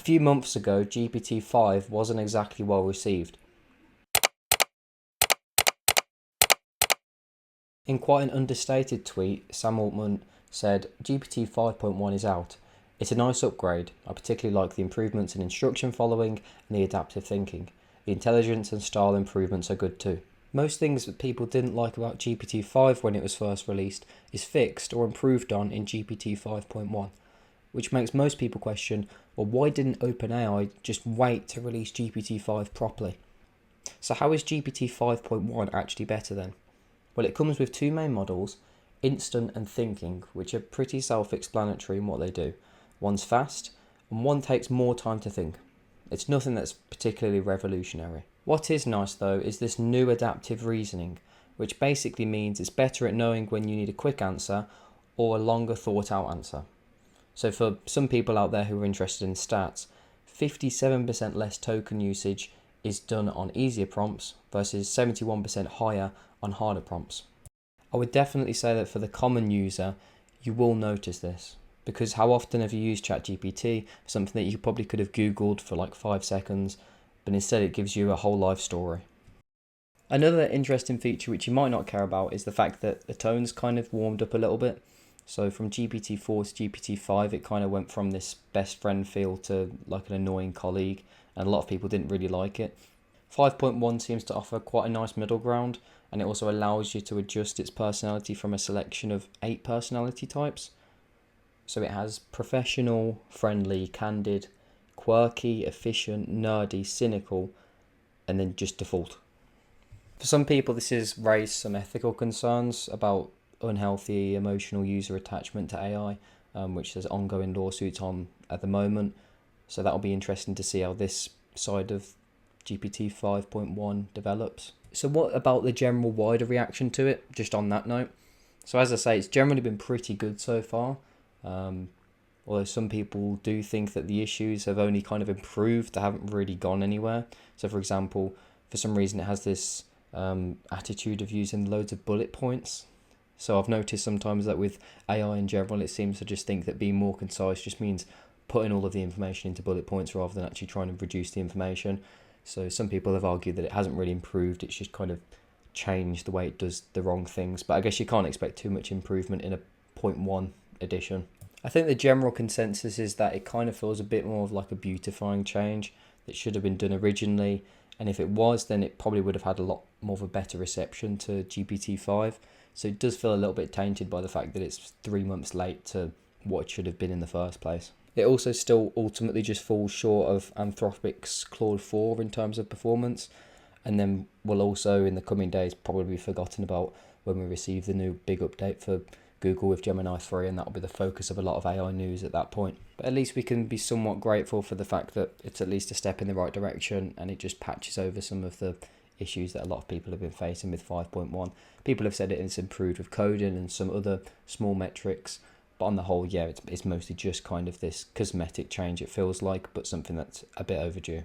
few months ago, GPT-5 wasn't exactly well received. In quite an understated tweet, Sam Altman said, GPT 5.1 is out. It's a nice upgrade. I particularly like the improvements in instruction following and the adaptive thinking. The intelligence and style improvements are good too. Most things that people didn't like about GPT-5 when it was first released is fixed or improved on in GPT 5.1, which makes most people question, well, why didn't OpenAI just wait to release GPT-5 properly? So how is GPT 5.1 actually better then? Well, it comes with two main models, Instant and Thinking, which are pretty self-explanatory in what they do. One's fast, and one takes more time to think. It's nothing that's particularly revolutionary. What is nice though is this new adaptive reasoning, which basically means it's better at knowing when you need a quick answer or a longer thought out answer. So for some people out there who are interested in stats, 57% less token usage is done on easier prompts versus 71% higher on harder prompts. I would definitely say that for the common user, you will notice this, because how often have you used ChatGPT for something that you probably could have Googled for like 5 seconds, but instead it gives you a whole life story. Another interesting feature which you might not care about is the fact that the tone's kind of warmed up a little bit. So from GPT-4 to GPT-5, it kind of went from this best friend feel to like an annoying colleague, and a lot of people didn't really like it. 5.1 seems to offer quite a nice middle ground, and it also allows you to adjust its personality from a selection of 8 personality types. So it has professional, friendly, candid, quirky, efficient, nerdy, cynical, and then just default. For some people, this has raised some ethical concerns about unhealthy emotional user attachment to AI, which there's ongoing lawsuits on at the moment. So that'll be interesting to see how this side of GPT 5.1 develops. So what about the general wider reaction to it, just on that note? So as I say, it's generally been pretty good so far. Although some people do think that the issues have only kind of improved, they haven't really gone anywhere. So for example, for some reason it has this attitude of using loads of bullet points. So I've noticed sometimes that with AI in general, it seems to just think that being more concise just means putting all of the information into bullet points rather than actually trying to reduce the information. So some people have argued that it hasn't really improved, it's just kind of changed the way it does the wrong things. But I guess you can't expect too much improvement in a 0.1 edition. I think the general consensus is that it kind of feels a bit more of like a beautifying change that should have been done originally. And if it was, then it probably would have had a lot more of a better reception to GPT-5. So it does feel a little bit tainted by the fact that it's 3 months late to what it should have been in the first place. It also still ultimately just falls short of Anthropic's Claude 4 in terms of performance, and then will also in the coming days probably be forgotten about when we receive the new big update for Google with Gemini 3, and that'll be the focus of a lot of AI news at that point. But at least we can be somewhat grateful for the fact that it's at least a step in the right direction, and it just patches over some of the issues that a lot of people have been facing with 5.1. People have said it's improved with coding and some other small metrics, but on the whole, yeah, it's mostly just kind of this cosmetic change, it feels like, but something that's a bit overdue.